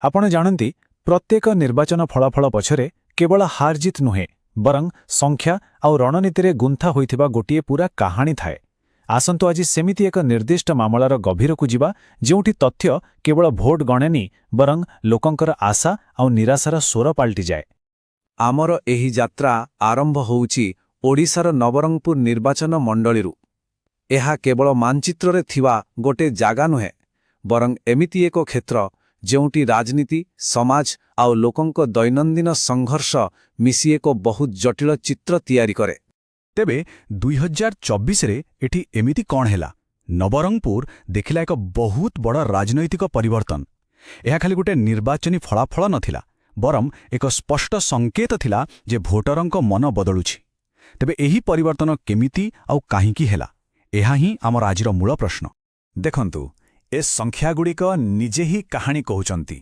ଆପଣ ଜାଣନ୍ତି ପ୍ରତ୍ୟେକ ନିର୍ବାଚନ ଫଳାଫଳ ପଛରେ କେବଳ ହାରଜିତ୍ ନୁହେଁ ବରଂ ସଂଖ୍ୟା ଆଉ ରଣନୀତିରେ ଗୁନ୍ଥା ହୋଇଥିବା ଗୋଟିଏ ପୂରା କାହାଣୀ ଥାଏ। ଆସନ୍ତୁ ଆଜି ସେମିତି ଏକ ନିର୍ଦ୍ଦିଷ୍ଟ ମାମଲାର ଗଭୀରକୁ ଯିବା ଯେଉଁଠି ତଥ୍ୟ କେବଳ ଭୋଟ ଗଣେନି ବରଂ ଲୋକଙ୍କର ଆଶା ଆଉ ନିରାଶାର ସ୍ୱର ପାଲଟିଯାଏ। ଆମର ଏହି ଯାତ୍ରା ଆରମ୍ଭ ହେଉଛି ଓଡ଼ିଶାର ନବରଙ୍ଗପୁର ନିର୍ବାଚନ ମଣ୍ଡଳୀରୁ। ଏହା କେବଳ ମାନଚିତ୍ରରେ ଥିବା ଗୋଟେ ଜାଗା ନୁହେଁ ବରଂ ଏମିତି ଏକ କ୍ଷେତ୍ର ଯେଉଁଠି ରାଜନୀତି ସମାଜ ଆଉ ଲୋକଙ୍କ ଦୈନନ୍ଦିନ ସଂଘର୍ଷ ମିଶି ଏକ ବହୁତ ଜଟିଳ ଚିତ୍ର ତିଆରି କରେ। ତେବେ 2024ରେ ଏଠି ଏମିତି କ'ଣ ହେଲା? ନବରଙ୍ଗପୁର ଦେଖିଲା ଏକ ବହୁତ ବଡ଼ ରାଜନୈତିକ ପରିବର୍ତ୍ତନ। ଏହା ଖାଲି ଗୋଟେ ନିର୍ବାଚନୀ ଫଳାଫଳ ନଥିଲା ବରଂ ଏକ ସ୍ପଷ୍ଟ ସଂକେତ ଥିଲା ଯେ ଭୋଟରଙ୍କ ମନ ବଦଳୁଛି। ତେବେ ଏହି ପରିବର୍ତ୍ତନ କେମିତି ଆଉ କାହିଁକି ହେଲା? ଏହା ହିଁ ଆମର ଆଜିର ମୂଳ ପ୍ରଶ୍ନ। ଦେଖନ୍ତୁ, ଏ ସଂଖ୍ୟାଗୁଡ଼ିକ ନିଜେ ହିଁ କାହାଣୀ କହୁଛନ୍ତି।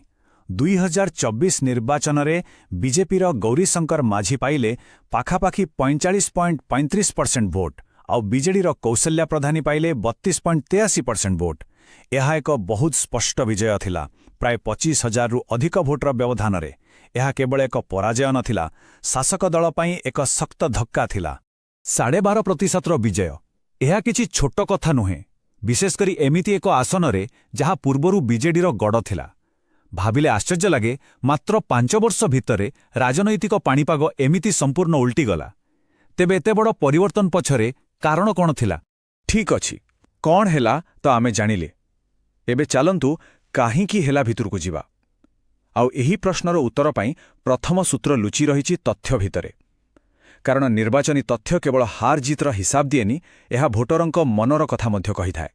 2024 ନିର୍ବାଚନରେ ବିଜେପିର ଗୌରୀଶଙ୍କର ମାଝୀ ପାଇଲେ ପାଖାପାଖି 45.35% ଭୋଟ ଆଉ ବିଜେଡିର କୌଶଲ୍ୟା ପ୍ରଧାନୀ ପାଇଲେ 32.83% ଭୋଟ। ଏହା ଏକ ବହୁତ ସ୍ପଷ୍ଟ ବିଜୟ ଥିଲା, ପ୍ରାୟ 25,000ରୁ ଅଧିକ ଭୋଟର ବ୍ୟବଧାନରେ। ଏହା କେବଳ ଏକ ପରାଜୟ ନଥିଲା, ଶାସକ ଦଳ ପାଇଁ ଏକ ଶକ୍ତ ଧକ୍କା ଥିଲା। 12.5%ର ବିଜୟ, ଏହା କିଛି ଛୋଟ କଥା ନୁହେଁ, ବିଶେଷକରି ଏମିତି ଏକ ଆସନରେ ଯାହା ପୂର୍ବରୁ ବିଜେଡିର ଗଡ଼ ଥିଲା। ଭାବିଲେ ଆଶ୍ଚର୍ଯ୍ୟ ଲାଗେ, ମାତ୍ର 5 ବର୍ଷ ଭିତରେ ରାଜନୈତିକ ପାଣିପାଗ ଏମିତି ସମ୍ପୂର୍ଣ୍ଣ ଉଲ୍ଟିଗଲା। ତେବେ ଏତେ ବଡ଼ ପରିବର୍ତ୍ତନ ପଛରେ କାରଣ କ'ଣ ଥିଲା? ଠିକ୍ ଅଛି, କ'ଣ ହେଲା ତ ଆମେ ଜାଣିଲେ। ଏବେ ଚାଲନ୍ତୁ କାହିଁକି ହେଲା ଭିତରକୁ ଯିବା। ଆଉ ଏହି ପ୍ରଶ୍ନର ଉତ୍ତର ପାଇଁ ପ୍ରଥମ ସୂତ୍ର ଲୁଚି ରହିଛି ତଥ୍ୟ ଭିତରେ। କାରଣ ନିର୍ବାଚନୀ ତଥ୍ୟ କେବଳ ହାର ଜିତର ହିସାବ ଦିଏନି, ଏହା ଭୋଟରଙ୍କ ମନର କଥା ମଧ୍ୟ କହିଥାଏ।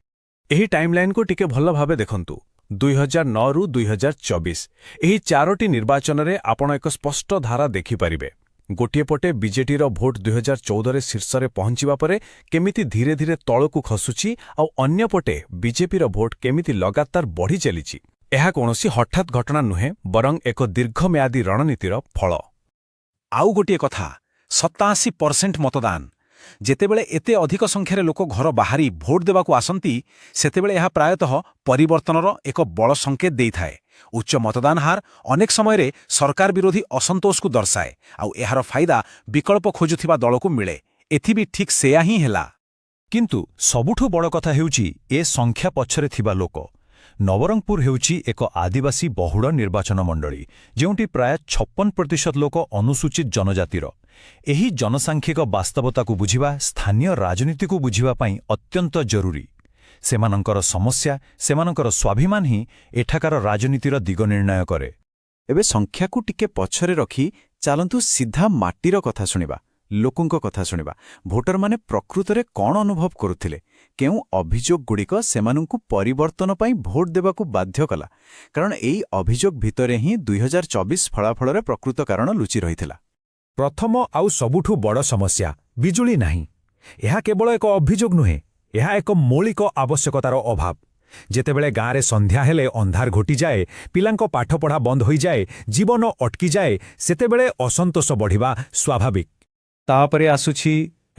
ଏହି ଟାଇମ୍ଲାଇନ୍କୁ ଟିକେ ଭଲ ଭାବେ ଦେଖନ୍ତୁ। 2009ରୁ 2024 ଏହି 4ଟି ନିର୍ବାଚନରେ ଆପଣ ଏକ ସ୍ପଷ୍ଟ ଧାରା ଦେଖିପାରିବେ। ଗୋଟିଏ ପଟେ ବିଜେଡିର ଭୋଟ 2014ରେ ଶୀର୍ଷରେ ପହଞ୍ଚିବା ପରେ କେମିତି ଧୀରେ ଧୀରେ ତଳକୁ ଖସୁଛି ଆଉ ଅନ୍ୟପଟେ ବିଜେପିର ଭୋଟ କେମିତି ଲଗାତାର ବଢ଼ି ଚାଲିଛି। ଏହା କୌଣସି ହଠାତ୍ ଘଟଣା ନୁହେଁ ବରଂ ଏକ ଦୀର୍ଘମ୍ୟାଦୀ ରଣନୀତିର ଫଳ। ଆଉ ଗୋଟିଏ କଥା, 87% ମତଦାନ। ଯେତେବେଳେ ଏତେ ଅଧିକ ସଂଖ୍ୟାରେ ଲୋକ ଘର ବାହାରି ଭୋଟ ଦେବାକୁ ଆସନ୍ତି ସେତେବେଳେ ଏହା ପ୍ରାୟତଃ ପରିବର୍ତ୍ତନର ଏକ ବଡ଼ ସଂକେତ ଦେଇଥାଏ। ଉଚ୍ଚ ମତଦାନ ହାର ଅନେକ ସମୟରେ ସରକାର ବିରୋଧୀ ଅସନ୍ତୋଷକୁ ଦର୍ଶାଏ ଆଉ ଏହାର ଫାଇଦା ବିକଳ୍ପ ଖୋଜୁଥିବା ଦଳକୁ ମିଳେ। ଏଥି ବି ଠିକ୍ ସେୟା ହିଁ ହେଲା। କିନ୍ତୁ ସବୁଠୁ ବଡ଼ କଥା ହେଉଛି ଏ ସଂଖ୍ୟା ପଛରେ ଥିବା ଲୋକ। ନବରଙ୍ଗପୁର ହେଉଛି ଏକ ଆଦିବାସୀ ବହୁଳ ନିର୍ବାଚନ ମଣ୍ଡଳୀ ଯେଉଁଠି ପ୍ରାୟ 56% ଲୋକ ଅନୁସୂଚିତ ଜନଜାତିର। ଏହି ଜନସାଂଖ୍ୟିକ ବାସ୍ତବତାକୁ ବୁଝିବା ସ୍ଥାନୀୟ ରାଜନୀତିକୁ ବୁଝିବା ପାଇଁ ଅତ୍ୟନ୍ତ ଜରୁରୀ। ସେମାନଙ୍କର ସମସ୍ୟା, ସେମାନଙ୍କର ସ୍ୱାଭିମାନ ହିଁ ଏଠାକାର ରାଜନୀତିର ଦିଗ ନିର୍ଣ୍ଣୟ କରେ। ଏବେ ସଂଖ୍ୟାକୁ ଟିକେ ପଛରେ ରଖି ଚାଲନ୍ତୁ ସିଧା ମାଟିର କଥା ଶୁଣିବା, ଲୋକଙ୍କ କଥା ଶୁଣିବା। ଭୋଟରମାନେ ପ୍ରକୃତରେ କ'ଣ ଅନୁଭବ କରୁଥିଲେ? କେଉଁ ଅଭିଯୋଗଗୁଡ଼ିକ ସେମାନଙ୍କୁ ପରିବର୍ତ୍ତନ ପାଇଁ ଭୋଟ ଦେବାକୁ ବାଧ୍ୟ କଲା? କାରଣ ଏହି ଅଭିଯୋଗ ଭିତରେ ହିଁ 2024 ଫଳାଫଳରେ ପ୍ରକୃତ କାରଣ ଲୁଚି ରହିଥିଲା। ପ୍ରଥମ ଆଉ ସବୁଠୁ ବଡ଼ ସମସ୍ୟା ବିଜୁଳି ନାହିଁ। ଏହା କେବଳ ଏକ ଅଭିଯୋଗ ନୁହେଁ, ଏହା ଏକ ମୌଳିକ ଆବଶ୍ୟକତାର ଅଭାବ। ଯେତେବେଳେ ଗାଁରେ ସନ୍ଧ୍ୟା ହେଲେ ଅନ୍ଧାର ଘୋଟିଯାଏ, ପିଲାଙ୍କ ପାଠପଢ଼ା ବନ୍ଦ ହୋଇଯାଏ, ଜୀବନ ଅଟକିଯାଏ, ସେତେବେଳେ ଅସନ୍ତୋଷ ବଢ଼ିବା ସ୍ୱାଭାବିକ। ତାପରେ ଆସୁଛି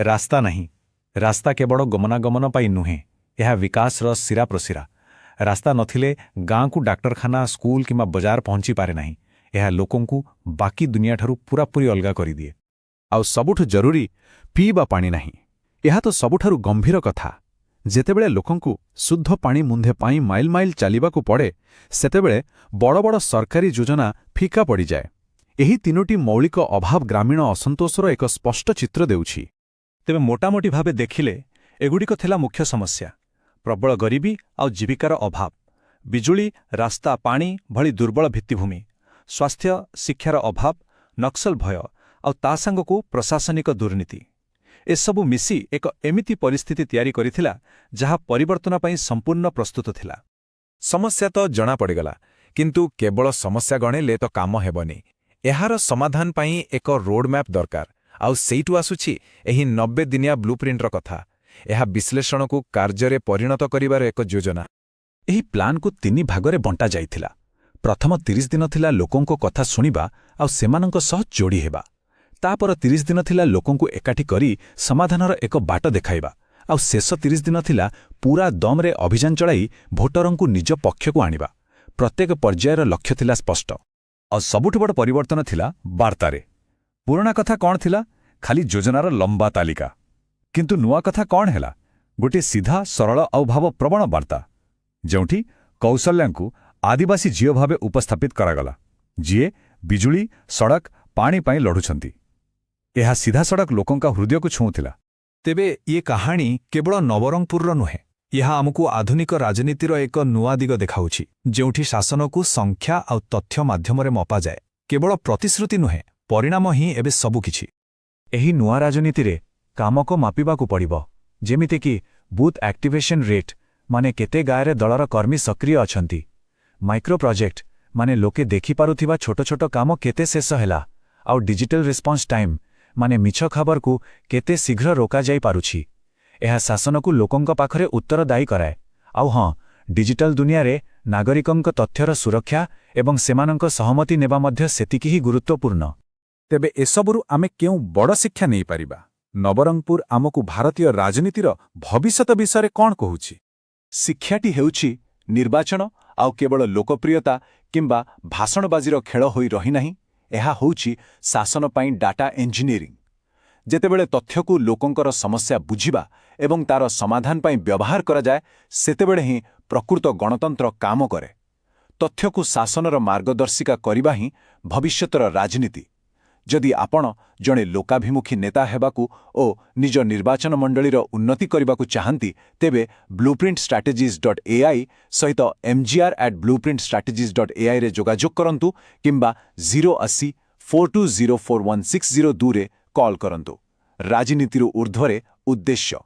ରାସ୍ତା ନାହିଁ। ରାସ୍ତା କେବଳ ଗମନାଗମନ ପାଇଁ ନୁହେଁ, ଏହା ବିକାଶର ଶିରାପ୍ରଶିରା। ରାସ୍ତା ନଥିଲେ ଗାଁକୁ ଡାକ୍ତରଖାନା, ସ୍କୁଲ କିମ୍ବା ବଜାର ପହଞ୍ଚିପାରେ ନାହିଁ। ଏହା ଲୋକଙ୍କୁ ବାକି ଦୁନିଆଠାରୁ ପୂରାପୂରି ଅଲଗା କରିଦିଏ। ଆଉ ସବୁଠୁ ଜରୁରୀ, ପିଇବା ପାଣି ନାହିଁ। ଏହା ତ ସବୁଠାରୁ ଗମ୍ଭୀର କଥା। ଯେତେବେଳେ ଲୋକଙ୍କୁ ଶୁଦ୍ଧ ପାଣି ମୁନ୍ଦେ ପାଇଁ ମାଇଲ ମାଇଲ ଚାଲିବାକୁ ପଡ଼େ ସେତେବେଳେ ବଡ଼ ବଡ଼ ସରକାରୀ ଯୋଜନା ଫିକା ପଡ଼ିଯାଏ। ଏହି 3ଟି ମୌଳିକ ଅଭାବ ଗ୍ରାମୀଣ ଅସନ୍ତୋଷର ଏକ ସ୍ପଷ୍ଟ ଚିତ୍ର ଦେଉଛି। ତେବେ ମୋଟାମୋଟି ଭାବେ ଦେଖିଲେ ଏଗୁଡ଼ିକ ଥିଲା ମୁଖ୍ୟ ସମସ୍ୟା। ପ୍ରବଳ ଗରିବୀ ଆଉ ଜୀବିକାର ଅଭାବ, ବିଜୁଳି, ରାସ୍ତା, ପାଣି ଭଳି ଦୁର୍ବଳ ଭିତ୍ତିଭୂମି, ସ୍ୱାସ୍ଥ୍ୟ ଶିକ୍ଷାର ଅଭାବ, ନକ୍ସଲ ଭୟ ଆଉ ତା ସାଙ୍ଗକୁ ପ୍ରଶାସନିକ ଦୁର୍ନୀତି। ଏସବୁ ମିଶି ଏକ ଏମିତି ପରିସ୍ଥିତି ତିଆରି କରିଥିଲା ଯାହା ପରିବର୍ତ୍ତନ ପାଇଁ ସମ୍ପୂର୍ଣ୍ଣ ପ୍ରସ୍ତୁତ ଥିଲା। ସମସ୍ୟା ତ ଜଣାପଡ଼ିଗଲା, କିନ୍ତୁ କେବଳ ସମସ୍ୟା ଗଣିଲେ ତ କାମ ହେବନି। ଏହାର ସମାଧାନ ପାଇଁ ଏକ ରୋଡମ୍ୟାପ୍ ଦରକାର। ଆଉ ସେଇଠୁ ଆସୁଛି ଏହି 90 ଦିନିଆ ବ୍ଲୁପ୍ରିଣ୍ଟର କଥା। ଏହା ବିଶ୍ଳେଷଣକୁ କାର୍ଯ୍ୟରେ ପରିଣତ କରିବାର ଏକ ଯୋଜନା। ଏହି ପ୍ଲାନ୍କୁ 3 ଭାଗରେ ବଣ୍ଟା ଯାଇଥିଲା। ପ୍ରଥମ 30 ଦିନ ଥିଲା ଲୋକଙ୍କ କଥା ଶୁଣିବା ଆଉ ସେମାନଙ୍କ ସହ ଯୋଡ଼ି ହେବା। ତାପର 30 ଦିନ ଥିଲା ଲୋକଙ୍କୁ ଏକାଠି କରି ସମାଧାନର ଏକ ବାଟ ଦେଖାଇବା। ଆଉ ଶେଷ 30 ଦିନ ଥିଲା ପୂରା ଦମରେ ଅଭିଯାନ ଚଳାଇ ଭୋଟରଙ୍କୁ ନିଜ ପକ୍ଷକୁ ଆଣିବା। ପ୍ରତ୍ୟେକ ପର୍ଯ୍ୟାୟର ଲକ୍ଷ୍ୟ ଥିଲା ସ୍ପଷ୍ଟ। ଆଉ ସବୁଠୁ ବଡ଼ ପରିବର୍ତ୍ତନ ଥିଲା ବାର୍ତ୍ତାରେ। ପୁରୁଣା କଥା କ'ଣ ଥିଲା? ଖାଲି ଯୋଜନାର ଲମ୍ବା ତାଲିକା। କିନ୍ତୁ ନୂଆ କଥା କ'ଣ ହେଲା? ଗୋଟିଏ ସିଧା, ସରଳ ଆଉ ଭାବପ୍ରବଣ ବାର୍ତ୍ତା, ଯେଉଁଠି କୌଶଲ୍ୟାଙ୍କୁ ଆଦିବାସୀ ଝିଅ ଭାବେ ଉପସ୍ଥାପିତ କରାଗଲା, ଯିଏ ବିଜୁଳି, ସଡ଼କ, ପାଣି ପାଇଁ ଲଢ଼ୁଛନ୍ତି। ଏହା ସିଧାସଳଖ ଲୋକଙ୍କ ହୃଦୟକୁ ଛୁଉଁଥିଲା। ତେବେ ଇଏ କାହାଣୀ କେବଳ ନବରଙ୍ଗପୁରର ନୁହେଁ। ଏହା ଆମକୁ ଆଧୁନିକ ରାଜନୀତିର ଏକ ନୂଆ ଦିଗ ଦେଖାଉଛି, ଯେଉଁଠି ଶାସନକୁ ସଂଖ୍ୟା ଆଉ ତଥ୍ୟ ମାଧ୍ୟମରେ ମପାଯାଏ। କେବଳ ପ୍ରତିଶ୍ରୁତି ନୁହେଁ, ପରିଣାମ ହିଁ ଏବେ ସବୁକିଛି। ଏହି ନୂଆ ରାଜନୀତିରେ କାମକୁ ମାପିବାକୁ ପଡ଼ିବ, ଯେମିତିକି ବୁଥ୍ ଆକ୍ଟିଭେସନ୍ ରେଟ୍, ମାନେ କେତେ ଗାଁରେ ଦଳର କର୍ମୀ ସକ୍ରିୟ ଅଛନ୍ତି, ମାଇକ୍ରୋ ପ୍ରୋଜେକ୍ଟ, ମାନେ ଲୋକେ ଦେଖିପାରୁଥିବା ଛୋଟ ଛୋଟ କାମ କେତେ ଶେଷ ହେଲା, ଆଉ ଡିଜିଟାଲ ରେସ୍ପନ୍ସ ଟାଇମ୍, ମାନେ ମିଛ ଖବରକୁ କେତେ ଶୀଘ୍ର ରୋକାଯାଇପାରୁଛି। ଏହା ଶାସନକୁ ଲୋକଙ୍କ ପାଖରେ ଉତ୍ତରଦାୟୀ କରାଏ। ଆଉ ହଁ, ଡିଜିଟାଲ ଦୁନିଆରେ ନାଗରିକଙ୍କ ତଥ୍ୟର ସୁରକ୍ଷା ଏବଂ ସେମାନଙ୍କ ସହମତି ନେବା ମଧ୍ୟ ସେତିକି ହିଁ ଗୁରୁତ୍ୱପୂର୍ଣ୍ଣ। ତେବେ ଏସବୁରୁ ଆମେ କେଉଁ ବଡ଼ ଶିକ୍ଷା ନେଇପାରିବା? ନବରଙ୍ଗପୁର ଆମକୁ ଭାରତୀୟ ରାଜନୀତିର ଭବିଷ୍ୟତ ବିଷୟରେ କ'ଣ କହୁଛି? ଶିକ୍ଷାଟି ହେଉଛି ନିର୍ବାଚନ ଆଉ କେବଳ ଲୋକପ୍ରିୟତା କିମ୍ବା ଭାଷଣବାଜିର ଖେଳ ହୋଇ ରହିନାହିଁ। ଏହା ହେଉଛି ଶାସନ ପାଇଁ ଡାଟା ଇଞ୍ଜିନିୟରିଂ। ଯେତେବେଳେ ତଥ୍ୟକୁ ଲୋକଙ୍କର ସମସ୍ୟା ବୁଝିବା ଏବଂ ତାର ସମାଧାନ ପାଇଁ ବ୍ୟବହାର କରାଯାଏ, ସେତେବେଳେ ହିଁ ପ୍ରକୃତ ଗଣତନ୍ତ୍ର କାମ କରେ। ତଥ୍ୟକୁ ଶାସନର ମାର୍ଗଦର୍ଶିକା କରିବା ହିଁ ଭବିଷ୍ୟତର ରାଜନୀତି। ଯଦି ଆପଣ ଜଣେ ଲୋକାଭିମୁଖୀ ନେତା ହେବାକୁ ଓ ନିଜ ନିର୍ବାଚନ ମଣ୍ଡଳୀର ଉନ୍ନତି କରିବାକୁ ଚାହାନ୍ତି, ତେବେ blueprintstrategies.ai ସହିତ mgr@blueprintstrategies.ai ରେ ଯୋଗାଯୋଗ କରନ୍ତୁ କିମ୍ବା 080-420-41602 ରେ କଲ୍ କରନ୍ତୁ। ରାଜନୀତିରୁ ଊର୍ଦ୍ଧ୍ୱରେ ଉଦ୍ଦେଶ୍ୟ।